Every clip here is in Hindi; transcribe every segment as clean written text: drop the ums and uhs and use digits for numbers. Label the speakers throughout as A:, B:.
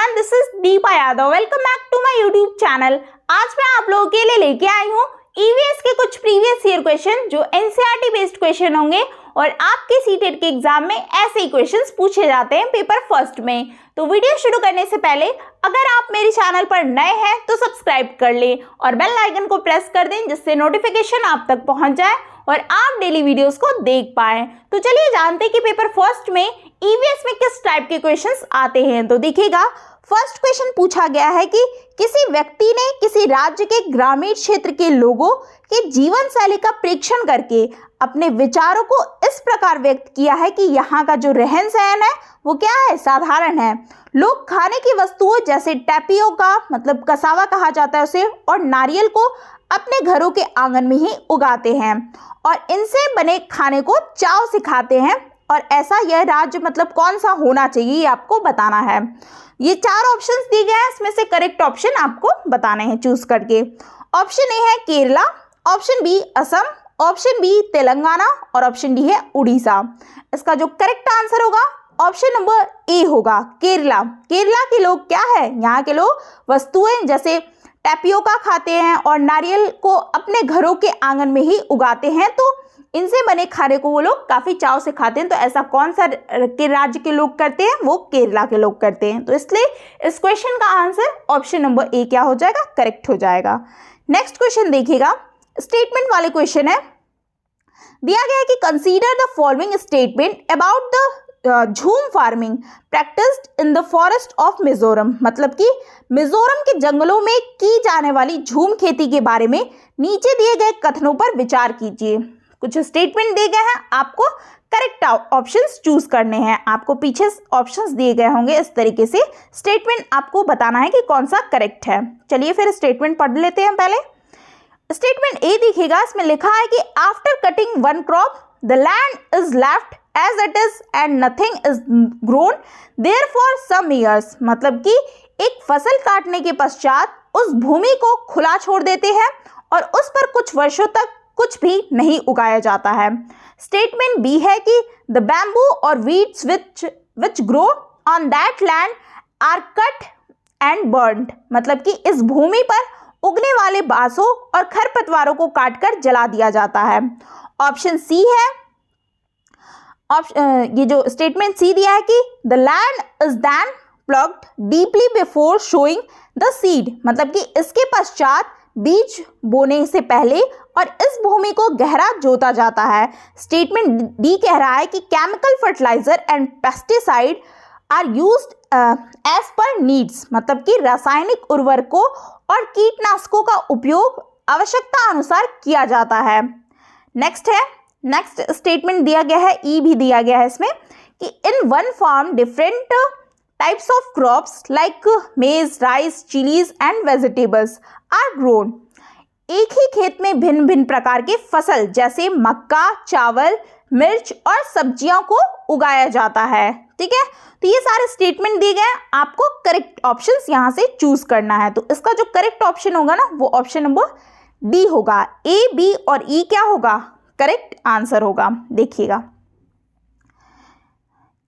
A: Everyone, this is Deepa Yadav. Welcome back to my YouTube channel. आज मैं आप लोगों के लिए लेके आई हूँ ईवीएस के कुछ प्रीवियस ईयर क्वेश्चन जो एनसीईआरटी बेस्ड क्वेश्चन होंगे और आपके सीटेट के एग्जाम में ऐसे ही क्वेश्चंस पूछे जाते हैं पेपर फर्स्ट में। तो वीडियो शुरू करने से पहले अगर आप मेरे चैनल पर नए हैं तो सब्सक्राइब कर लें और बेल आइकन को प्रेस कर दें जिससे नोटिफिकेशन आप तक पहुंच जाए और आप डेली वीडियोस को देख पाएं। तो चलिए जानते हैं कि पेपर फर्स्ट में ईवीएस में किस टाइप के क्वेश्चंस आते हैं। तो देखिएगा, फर्स्ट क्वेश्चन पूछा गया है कि किसी व्यक्ति ने किसी राज्य के ग्रामीण क्षेत्र के लोगों के जीवन शैली का परीक्षण करके अपने विचारों को इस प्रकार व्यक्त किया है कि यहाँ का जो रहन सहन है वो क्या है, साधारण है। लोग खाने की वस्तुओं जैसे टैपियोका मतलब कसावा कहा जाता है उसे, और नारियल को अपने घरों के आंगन में ही उगाते हैं और इनसे बने खाने को चाव से खाते हैं। और ऐसा यह राज्य मतलब कौन सा होना चाहिए ये आपको बताना है। ये चार ऑप्शंस दिए गए हैं, इसमें से करेक्ट ऑप्शन आपको बताने हैं चूज करके। ऑप्शन ए है Kerala, option B Assam, option B Telangana और ऑप्शन डी है उड़ीसा। इसका जो करेक्ट आंसर होगा ऑप्शन नंबर ए होगा, केरला। केरला के लोग क्या है, यहाँ के लोग वस्तुएं जैसे टैपियोका खाते हैं और नारियल को अपने घरों के आंगन में ही उगाते हैं, तो इनसे बने खाने को वो लोग काफी चाव से खाते हैं। तो ऐसा कौन सा के राज्य के लोग करते हैं, वो केरला के लोग करते हैं। तो इसलिए इस क्वेश्चन का आंसर ऑप्शन नंबर ए क्या हो जाएगा, करेक्ट हो जाएगा। नेक्स्ट क्वेश्चन देखिएगा, स्टेटमेंट वाले क्वेश्चन है। दिया गया है कि consider the following statement about the jhum farming practised in the forest of Mizoram. मतलब कि मिजोरम के जंगलों में की जाने वाली झूम खेती के बारे में नीचे दिए गए कथनों पर विचार कीजिए। कुछ स्टेटमेंट दिए गए हैं, आपको करेक्ट ऑप्शंस चूज करने हैं। आपको पीछे ऑप्शंस दिए गए होंगे, इस तरीके से स्टेटमेंट आपको बताना है कि कौन सा करेक्ट है। चलिए फिर स्टेटमेंट पढ़ लेते हैं। पहले स्टेटमेंट ए देखिएगा, इसमें लिखा है कि after cutting one crop the land is left as it is and nothing is grown there for some years. मतलब कि एक फसल काटने के पश्चात उस भूमि को खुला छोड़ देते हैं और उस पर कुछ वर्षों तक कुछ भी नहीं उगाया जाता है। स्टेटमेंट बी है कि द बैम्बू और weeds which grow on that land are cut and burned. मतलब कि इस भूमि पर उगने वाले बांसों और खरपतवारों को काटकर जला दिया जाता है। ऑप्शन सी है, ये जो स्टेटमेंट सी दिया है कि the land is then ploughed deeply before sowing the seed. मतलब कि इसके पश्चात बीज बोने से पहले और इस भूमि को गहरा जोता जाता है। स्टेटमेंट डी कह रहा है कि chemical fertiliser and pesticide are used as per needs. मतलब कि रासायनिक उर्वरकों और कीटनाशकों का उपयोग आवश्यकता अनुसार किया जाता है। नेक्स्ट स्टेटमेंट दिया गया है, ई भी दिया गया है इसमें कि in one farm different types of crops like maize, rice, chillies and vegetables are grown. एक ही खेत में भिन्न भिन्न प्रकार के फसल जैसे मक्का, चावल, मिर्च और सब्जियों को उगाया जाता है। ठीक है, तो ये सारे स्टेटमेंट दिए गए, आपको करेक्ट ऑप्शंस यहाँ से चूज करना है। तो इसका जो करेक्ट ऑप्शन होगा ना वो ऑप्शन नंबर डी होगा। ए, बी और ई क्या होगा, करेक्ट आंसर होगा। देखिएगा,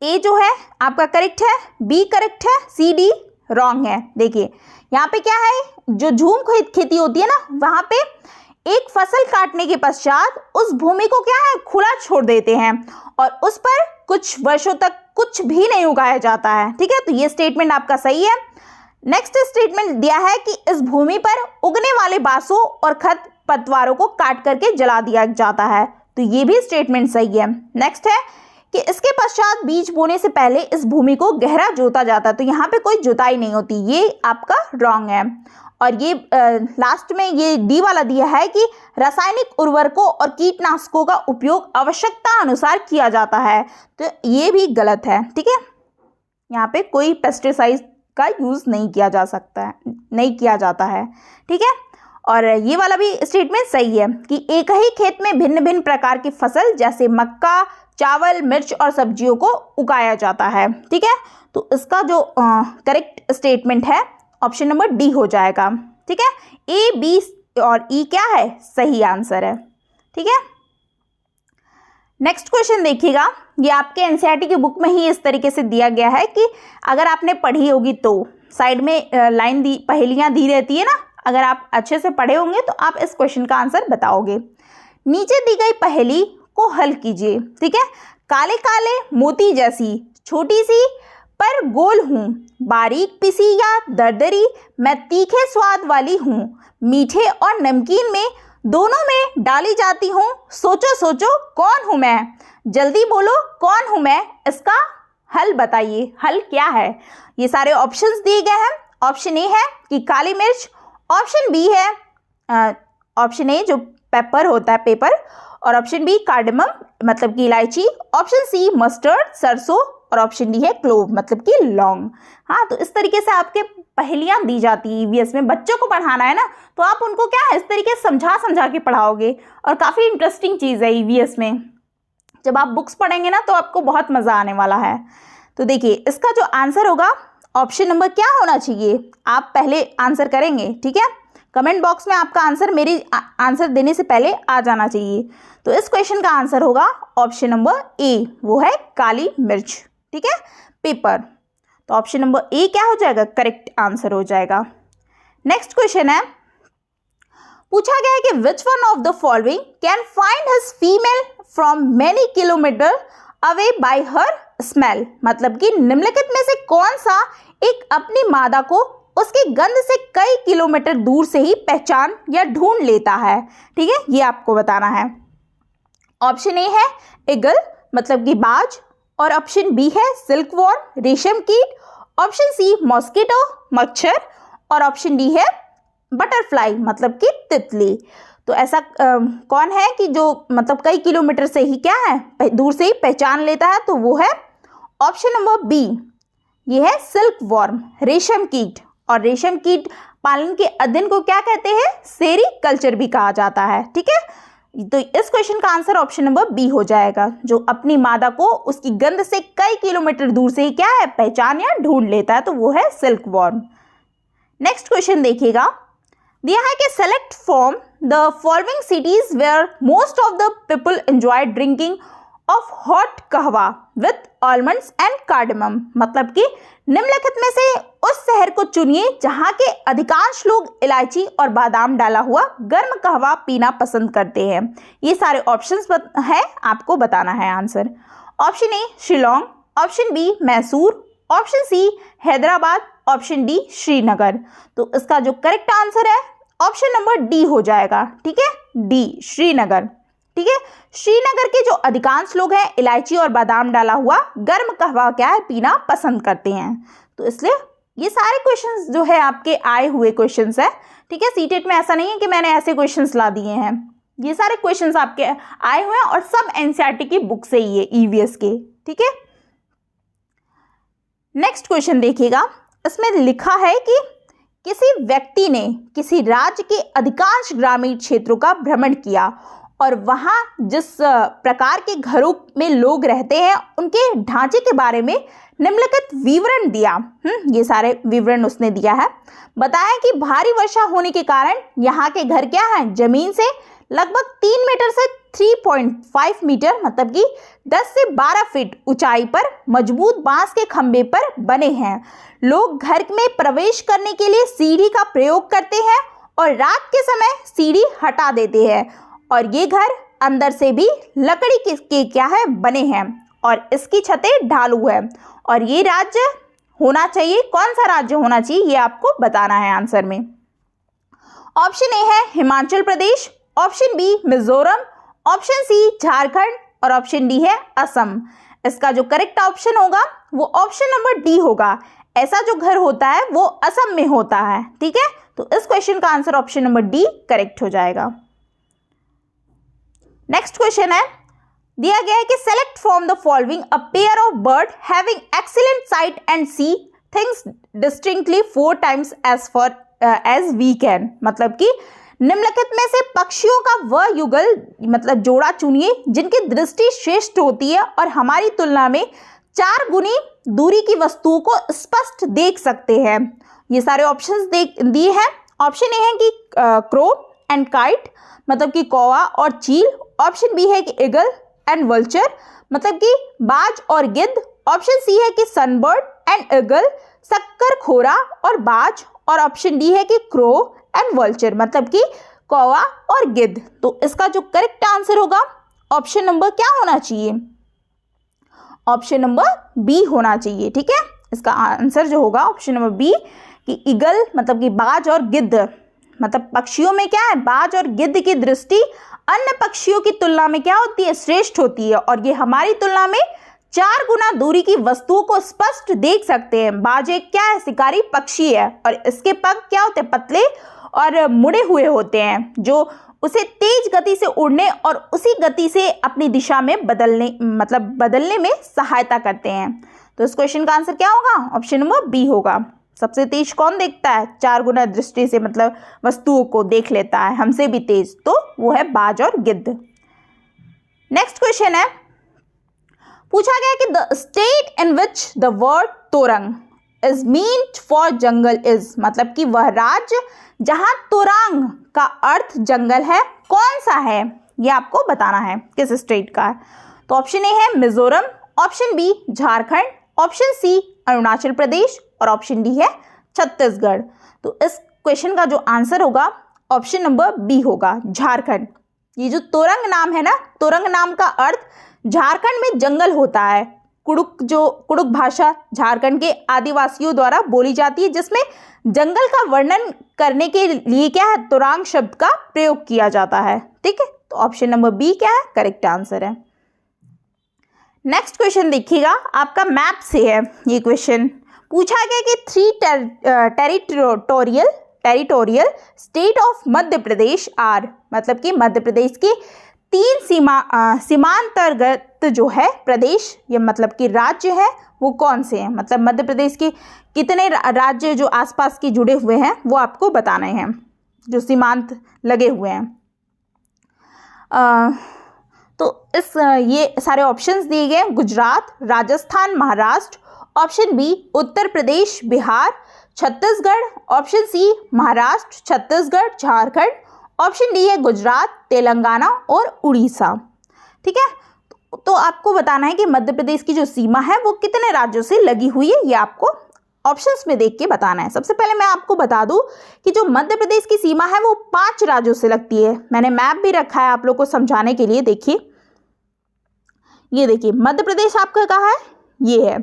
A: ए जो है आपका करेक्ट है, बी करेक्ट है, सी डी रॉन्ग है। देखिए यहाँ पे क्या है, जो झूम खेती होती है ना, वहां पे एक फसल काटने के पश्चात उस भूमि को क्या है, खुला छोड़ देते हैं और उस पर कुछ वर्षों तक कुछ भी नहीं उगाया जाता है। ठीक है, तो ये स्टेटमेंट आपका सही है। नेक्स्ट स्टेटमेंट दिया है कि इस भूमि पर उगने वाले बांसों और खरपतवारों को काट करके जला दिया जाता है, तो ये भी स्टेटमेंट सही है। नेक्स्ट है कि इसके पश्चात बीज बोने से पहले इस भूमि को गहरा जोता जाता है, तो यहाँ पे कोई जुताई नहीं होती, ये आपका रॉन्ग है। और ये लास्ट में ये डी वाला दिया है कि रासायनिक उर्वरकों और कीटनाशकों का उपयोग आवश्यकता अनुसार किया जाता है, तो ये भी गलत है। ठीक है, यहाँ पे कोई पेस्टिसाइड का यूज नहीं किया जा सकता है, नहीं किया जाता है। ठीक है, और ये वाला भी स्टेटमेंट सही है कि एक ही खेत में भिन्न भिन्न प्रकार की फसल जैसे मक्का, चावल, मिर्च और सब्जियों को उगाया जाता है। ठीक है, तो इसका जो करेक्ट स्टेटमेंट है ऑप्शन नंबर डी हो जाएगा। ठीक है, ए, बी और ई क्या है, सही आंसर है। ठीक है, नेक्स्ट क्वेश्चन देखिएगा, ये आपके एनसीईआरटी की बुक में ही इस तरीके से दिया गया है कि अगर आपने पढ़ी होगी तो साइड में लाइन दी, पहेलियाँ दी रहती है ना, अगर आप अच्छे से पढ़े होंगे तो आप इस क्वेश्चन का आंसर बताओगे। नीचे दी गई पहेली को हल कीजिए, ठीक है। काले काले मोती जैसी छोटी सी पर गोल हूँ, बारीक पिसी या दरदरी मैं तीखे स्वाद वाली हूँ, मीठे और नमकीन में दोनों में डाली जाती हूँ, सोचो सोचो कौन हूँ मैं, जल्दी बोलो कौन हूँ मैं, इसका हल बताइए, हल क्या है। ये सारे ऑप्शंस दिए गए हैं। ऑप्शन ए है कि काली मिर्च, ऑप्शन बी है ऑप्शन ए जो पेपर होता है, पेपर, और ऑप्शन बी कार्डमम मतलब कि इलायची, ऑप्शन सी मस्टर्ड सरसों, और ऑप्शन डी है क्लोव मतलब कि लौंग। हाँ, तो इस तरीके से आपके पहेलियाँ दी जाती है ईवीएस में। बच्चों को पढ़ाना है ना, तो आप उनको क्या है इस तरीके से समझा समझा के पढ़ाओगे, और काफ़ी इंटरेस्टिंग चीज़ है ईवीएस में। जब आप बुक्स पढ़ेंगे ना तो आपको बहुत मज़ा आने वाला है। तो देखिए, इसका जो आंसर होगा ऑप्शन नंबर क्या होना चाहिए, आप पहले आंसर करेंगे, ठीक है। कमेंट बॉक्स में आपका आंसर मेरे आंसर देने से पहले आ जाना चाहिए। तो इस क्वेश्चन का आंसर होगा ऑप्शन नंबर ए, वो है काली मिर्च, ठीक है, पेपर। तो ऑप्शन नंबर ए क्या हो जाएगा, करेक्ट आंसर हो जाएगा। नेक्स्ट क्वेश्चन है, पूछा गया है कि which one of the following can find his female from many kilometre away by her smell, मतलब कि निम्नलिखित में से कौन सा एक अपनी मादा को उसकी गंध से कई किलोमीटर दूर से ही पहचान या ढूंढ लेता है, ठीक है, ये आपको बताना है। ऑप्शन ए है ईगल मतलब कि बाज, और ऑप्शन बी है सिल्कवॉर्म रेशम कीट, ऑप्शन सी मॉस्किटो मच्छर, और ऑप्शन डी है बटरफ्लाई मतलब कि तितली। तो ऐसा कौन है कि जो मतलब कई किलोमीटर से ही क्या है दूर से ही पहचान लेता है, तो वो है ऑप्शन नंबर बी, ये है सिल्कवॉर्म रेशम कीट। और रेशम कीट पालन के अध्ययन को क्या कहते हैं, सेरीकल्चर भी कहा जाता है, ठीक है। तो इस क्वेश्चन का आंसर ऑप्शन नंबर बी हो जाएगा, जो अपनी मादा को उसकी गंध से कई किलोमीटर दूर से ही क्या है पहचान या ढूंढ लेता है, तो वो है सिल्कवॉर्म। नेक्स्ट क्वेश्चन देखिएगा, दिया है कि select from the following cities where most of the people enjoy drinking of hot kahwa with almonds and cardamom, मतलब कि निम्नलिखित में से उस शहर को चुनिए जहां के अधिकांश लोग इलायची और बादाम डाला हुआ गर्म कहवा पीना पसंद करते हैं। ये सारे ऑप्शंस है, आपको बताना है answer. Option A Shillong, option B Mysore, option C Hyderabad, option D Srinagar. तो इसका जो करेक्ट आंसर है ऑप्शन नंबर डी हो जाएगा, ठीक है, डी श्रीनगर, ठीक है। श्रीनगर के जो अधिकांश लोग हैं इलायची और बादाम डाला हुआ गर्म कहवा क्या है पीना पसंद करते हैं। तो इसलिए ये सारे क्वेश्चंस जो है आपके आए हुए क्वेश्चंस है, ठीक है। सीटेट में ऐसा नहीं है कि मैंने ऐसे क्वेश्चंस ला दिए हैं, ये सारे क्वेश्चंस आपके आए हुए हैं और सब एनसीईआरटी की बुक से ही है, ईवीएस के, ठीक है। नेक्स्ट क्वेश्चन देखिएगा, इसमें लिखा है कि किसी व्यक्ति ने किसी राज्य के अधिकांश ग्रामीण क्षेत्रों का भ्रमण किया और वहाँ जिस प्रकार के घरों में लोग रहते हैं उनके ढांचे के बारे में निम्नलिखित विवरण दिया। ये सारे विवरण उसने दिया है। बताया कि भारी वर्षा होने के कारण यहाँ के घर क्या हैं, जमीन से लगभग 3 मीटर से 3.5 मीटर मतलब कि 10 से 12 फीट ऊंचाई पर मजबूत बांस के खंभे पर बने हैं। लोग घर में प्रवेश करने के लिए सीढ़ी का प्रयोग करते हैं और रात के समय सीढ़ी हटा देते हैं, और ये घर अंदर से भी लकड़ी के क्या है बने हैं और इसकी छतें ढालू है। और ये राज्य होना चाहिए, कौन सा राज्य होना चाहिए ये आपको बताना है आंसर में। ऑप्शन ए है Himachal Pradesh, option B Mizoram, option C Jharkhand, और ऑप्शन डी है असम। इसका जो करेक्ट ऑप्शन होगा वो ऑप्शन नंबर डी होगा। ऐसा जो घर होता है वो असम में होता है, ठीक है। तो इस क्वेश्चन का answer option number D correct हो जाएगा। नेक्स्ट क्वेश्चन है, दिया गया है कि select from the following a pair of bird having excellent sight and see things distinctly 4 times as we can, मतलब कि निम्नलिखित में से पक्षियों का वह युगल मतलब जोड़ा चुनिए जिनकी दृष्टि श्रेष्ठ होती है और हमारी तुलना में 4 गुनी दूरी की वस्तुओं को स्पष्ट देख सकते हैं। ये सारे ऑप्शंस दिए हैं। ऑप्शन ए है कि क्रो एंड काइट मतलब कि कौवा और चील, ऑप्शन बी है कि ईगल एंड वल्चर मतलब कि बाज और गिद्ध, ऑप्शन सी है कि सनबर्ड एंड ईगल, शक्करखोरा और बाज, और ऑप्शन डी है कि क्रो एंड वल्चर, मतलब कि कौवा और गिद्ध। तो इसका जो करेक्ट आंसर होगा ऑप्शन नंबर क्या होना चाहिए, ऑप्शन नंबर बी होना चाहिए। ठीक है, इसका आंसर जो होगा ऑप्शन नंबर बी कि ईगल मतलब कि बाज और गिद्ध, मतलब पक्षियों में क्या है, बाज और गिद्ध की दृष्टि अन्य पक्षियों की तुलना में क्या होती है, श्रेष्ठ होती है, और ये हमारी तुलना में 4 गुना दूरी की वस्तुओं को स्पष्ट देख सकते हैं। बाज एक क्या है, शिकारी पक्षी है, और इसके पग क्या होते हैं, पतले और मुड़े हुए होते हैं, जो उसे तेज गति से उड़ने और उसी गति से अपनी दिशा में बदलने में सहायता करते हैं। तो इस क्वेश्चन का आंसर क्या होगा, ऑप्शन नंबर बी होगा। सबसे तेज कौन देखता है, 4 गुना दृष्टि से मतलब वस्तुओं को देख लेता है, हमसे भी तेज, तो वो है बाज और गिद्ध। नेक्स्ट क्वेश्चन है, पूछा गया कि the state in which the word torang is meant for jungle is, मतलब कि वह राज्य जहां तोरंग का अर्थ जंगल है कौन सा है, ये आपको बताना है किस स्टेट का है। तो ऑप्शन ए है Mizoram, option B Jharkhand, option C Arunachal Pradesh, और ऑप्शन डी है छत्तीसगढ़। तो इस क्वेश्चन का जो आंसर होगा ऑप्शन नंबर बी होगा, झारखंड। ये जो तोरंग नाम है ना, तोरंग नाम का अर्थ झारखंड में जंगल होता है। कुड़ुक भाषा झारखंड के आदिवासियों द्वारा बोली जाती है, जिसमें जंगल का वर्णन करने के लिए क्या है, तोरंग शब्द का प्रयोग किया जाता है। ठीक है, तो ऑप्शन नंबर बी क्या है, करेक्ट आंसर है। नेक्स्ट क्वेश्चन देखिएगा, आपका मैप से है ये क्वेश्चन। पूछा गया कि 3 territorial state of Madhya Pradesh are, मतलब कि मध्य प्रदेश के 3 सीमांतर्गत जो है प्रदेश, ये मतलब कि राज्य है, वो कौन से हैं, मतलब मध्य प्रदेश के कितने राज्य जो आसपास के जुड़े हुए हैं वो आपको बताने हैं, जो सीमांत लगे हुए हैं। तो ये सारे ऑप्शंस दिए गए, Gujarat, Rajasthan, Maharashtra, option B Uttar Pradesh, Bihar, Chhattisgarh, option C Maharashtra, Chhattisgarh, Jharkhand, option D है गुजरात, तेलंगाना और उड़ीसा। ठीक है, तो आपको बताना है कि मध्य प्रदेश की जो सीमा है वो कितने राज्यों से लगी हुई है, ये आपको ऑप्शंस में देख के बताना है। सबसे पहले मैं आपको बता दूं कि जो मध्य प्रदेश की सीमा है वो 5 राज्यों से लगती है। मैंने मैप भी रखा है आप लोग को समझाने के लिए। देखिए, ये देखिए मध्य प्रदेश आपका कहाँ है, ये है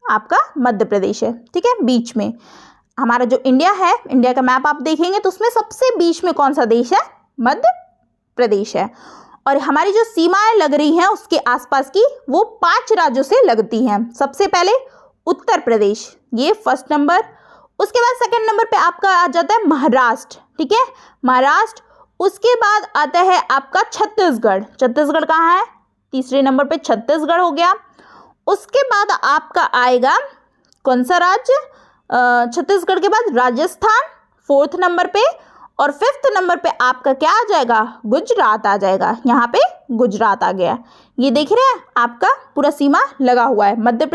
A: आपका मध्य प्रदेश है। ठीक है, बीच में हमारा जो इंडिया है, इंडिया का मैप आप देखेंगे तो उसमें सबसे बीच में कौन सा देश है, मध्य प्रदेश है। और हमारी जो सीमाएं लग रही हैं उसके आसपास की, वो 5 राज्यों से लगती हैं। सबसे पहले उत्तर प्रदेश, ये फर्स्ट नंबर। उसके बाद सेकंड नंबर पे आपका आ जाता है महाराष्ट्र। ठीक है, महाराष्ट्र। उसके बाद आता है आपका छत्तीसगढ़। छत्तीसगढ़ कहाँ है, तीसरे नंबर पे छत्तीसगढ़ हो गया। उसके बाद आपका आएगा कौन सा राज्य, छत्तीसगढ़ के बाद राजस्थान 4th नंबर पे, और 5th नंबर पे आपका क्या आ जाएगा, गुजरात आ जाएगा। यहाँ पे गुजरात आ गया। ये देख रहे हैं आपका पूरा सीमा लगा हुआ है। मध्य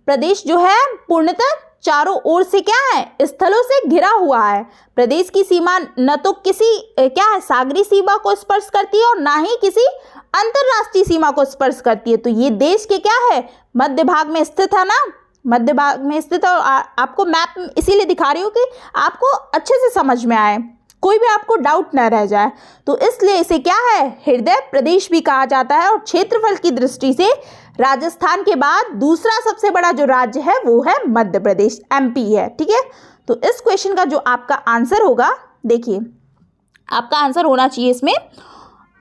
A: प्रदेश जो है पूर्णतः चारों ओर से क्या है, स्थलों से घिरा हुआ है। प्रदेश की सीमा न तो किसी क्या है सागरी सीमा को स्पर्श करती है और ना ही किसी अंतरराष्ट्रीय सीमा को स्पर्श करती है। तो ये देश के क्या है, मध्य भाग में स्थित है ना, मध्य भाग में स्थित है। और आपको मैप इसीलिए दिखा रही हूँ कि आपको अच्छे से समझ में आए, कोई भी आपको डाउट न रह जाए। तो इसलिए इसे क्या है, हृदय प्रदेश भी कहा जाता है। और क्षेत्रफल की दृष्टि से राजस्थान के बाद दूसरा सबसे बड़ा जो राज्य है वो है मध्य प्रदेश, MP है। ठीक है, तो इस क्वेश्चन का जो आपका आंसर होगा, देखिए आपका आंसर होना चाहिए इसमें,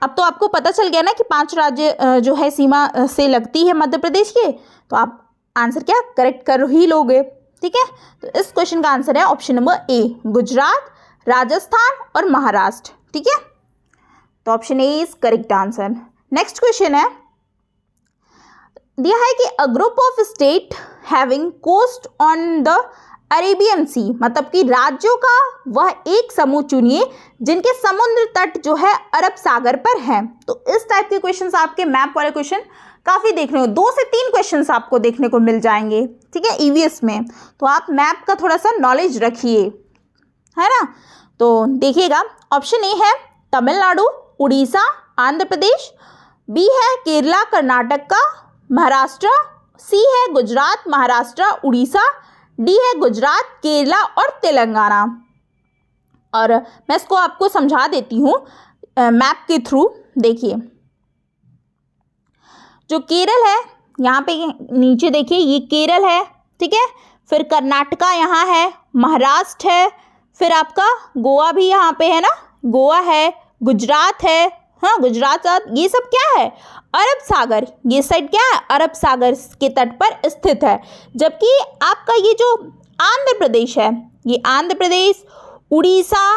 A: अब तो आपको पता चल गया ना कि 5 राज्य जो है सीमा से लगती है मध्य प्रदेश के, तो आप आंसर क्या करेक्ट कर ही लोगे। ठीक है, तो इस क्वेश्चन का आंसर है option number A, Gujarat, Rajasthan और महाराष्ट्र। ठीक है, तो option A is correct answer. Next question है, दिया है कि a group of state having coast on the Arabian Sea, मतलब कि राज्यों का वह एक समूह चुनिए जिनके समुद्र तट जो है अरब सागर पर है। तो इस टाइप के क्वेश्चंस आपके मैप वाले क्वेश्चन काफ़ी देखने को, 2 से 3 क्वेश्चंस आपको देखने को मिल जाएंगे। ठीक है, EVS में। तो आप मैप का थोड़ा सा नॉलेज रखिए, है ना। तो देखिएगा, ऑप्शन ए है तमिलनाडु, उड़ीसा, आंध्र प्रदेश, बी है केरला, कर्नाटक का, महाराष्ट्र, सी है गुजरात, महाराष्ट्र, उड़ीसा, डी है गुजरात, केरला और तेलंगाना। और मैं इसको आपको समझा देती हूँ मैप के थ्रू। देखिए जो केरल है यहाँ पे नीचे देखिए, ये केरल है, ठीक है। फिर कर्नाटका यहाँ है, महाराष्ट्र है, फिर आपका गोवा भी यहाँ पे है ना, गोवा है, गुजरात है, हाँ गुजरात, ये सब क्या है, अरब सागर, ये साइड क्या है, अरब सागर के तट पर स्थित है। जबकि आपका ये जो आंध्र प्रदेश है, ये आंध्र प्रदेश, उड़ीसा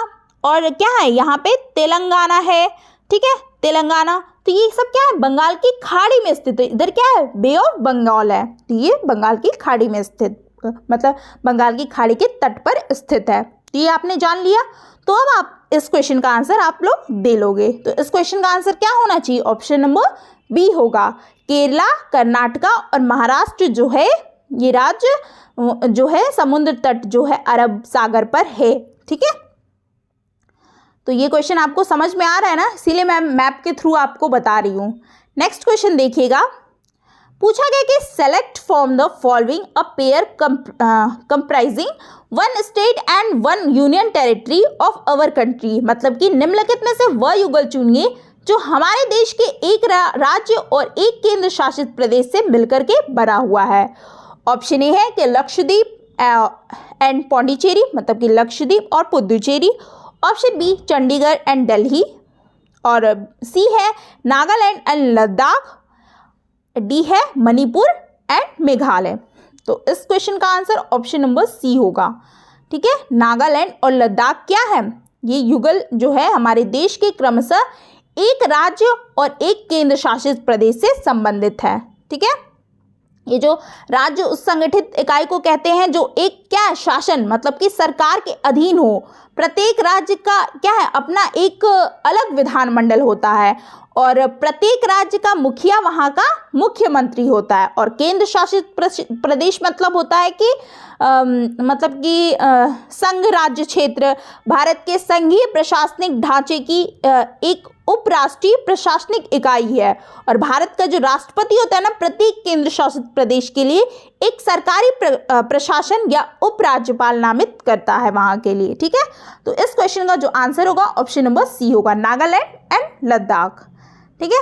A: और क्या है यहाँ पे तेलंगाना है, ठीक है, तेलंगाना, तो ये सब क्या है, बंगाल की खाड़ी में स्थित है। इधर क्या है, बे ऑफ बंगाल है, तो ये बंगाल की खाड़ी में स्थित, मतलब बंगाल की खाड़ी के तट पर स्थित है। तो ये आपने जान लिया। तो अब आप इस क्वेश्चन का आंसर आप लोग दे लोगे। तो इस क्वेश्चन का आंसर क्या होना चाहिए, ऑप्शन नंबर बी होगा। केरला, कर्नाटका और महाराष्ट्र जो है, ये राज्य जो है समुद्र तट जो है अरब सागर पर है, ठीक है। तो ये क्वेश्चन आपको समझ में आ रहा है ना, इसीलिए मैं मैप के थ्रू आपको बता रही हूँ। नेक्स्ट क्वेश्चन देखिएगा, पूछा गया कि select from the following a pair comprising one state and one union territory of our country. मतलब कि निम्नलिखित में से वह युगल चुनिए जो हमारे देश के एक राज्य और एक केंद्र शासित प्रदेश से मिलकर के बना हुआ है। ऑप्शन ए है कि लक्षद्वीप एंड पौंडीचेरी, मतलब कि लक्षद्वीप और Puducherry. Option B Chandigarh and Delhi. और सी है नागालैंड एंड लद्दाख। डी है मणिपुर एंड मेघालय। तो इस क्वेश्चन का आंसर ऑप्शन नंबर सी होगा, ठीक है। नागालैंड और लद्दाख क्या है, ये युगल जो है हमारे देश के क्रमशः एक राज्य और एक केंद्र शासित प्रदेश से संबंधित है, ठीक है। ये जो राज्य उस संगठित इकाई को कहते हैं जो एक क्या है, शासन, मतलब कि सरकार के अधीन हो। प्रत्येक राज्य का क्या है, अपना एक अलग विधानमंडल होता है और प्रत्येक राज्य का मुखिया वहाँ का मुख्यमंत्री होता है। और केंद्र शासित प्रदेश मतलब होता है कि मतलब कि संघ राज्य क्षेत्र भारत के संघीय प्रशासनिक ढांचे की एक उपराष्ट्रीय प्रशासनिक इकाई है। और भारत का जो राष्ट्रपति होता है ना, प्रत्येक केंद्र शासित प्रदेश के लिए एक सरकारी प्रशासन या उपराज्यपाल नामित करता है वहाँ के लिए, ठीक है। तो इस क्वेश्चन का जो आंसर होगा ऑप्शन नंबर सी होगा, नागालैंड एंड लद्दाख, ठीक है।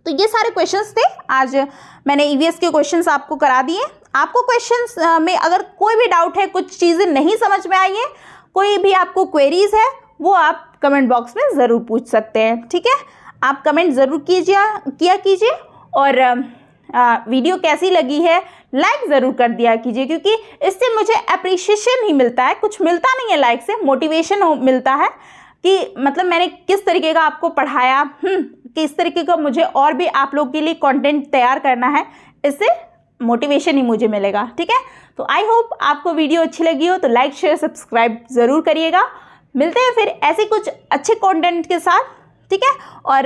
A: तो ये सारे क्वेश्चंस थे, आज मैंने ईवीएस के क्वेश्चंस आपको करा दिए। आपको क्वेश्चंस में अगर कोई भी डाउट है, कुछ चीज़ें नहीं समझ में आई है, कोई भी आपको क्वेरीज है, वो आप कमेंट बॉक्स में ज़रूर पूछ सकते हैं, ठीक है। आप कमेंट ज़रूर किया कीजिए और वीडियो कैसी लगी है लाइक ज़रूर कर दिया कीजिए, क्योंकि इससे मुझे अप्रिशिएशन ही मिलता है, कुछ मिलता नहीं है लाइक से, मोटिवेशन मिलता है कि मतलब मैंने किस तरीके का आपको पढ़ाया, किस तरीके का मुझे और भी आप लोग के लिए कंटेंट तैयार करना है, इससे मोटिवेशन ही मुझे मिलेगा, ठीक है। तो आई होप आपको वीडियो अच्छी लगी हो, तो लाइक शेयर सब्सक्राइब ज़रूर करिएगा। मिलते हैं फिर ऐसे कुछ अच्छे कंटेंट के साथ, ठीक है। और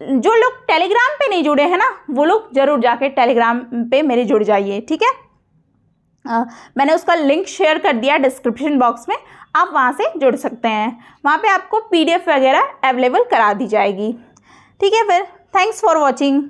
A: जो लोग टेलीग्राम पे नहीं जुड़े हैं ना, वो लोग ज़रूर जाके टेलीग्राम पे मेरे जुड़ जाइए, ठीक है। मैंने उसका लिंक शेयर कर दिया डिस्क्रिप्शन बॉक्स में, आप वहाँ से जुड़ सकते हैं। वहाँ पे आपको PDF वगैरह अवेलेबल करा दी जाएगी, ठीक है। फिर थैंक्स फॉर वॉचिंग।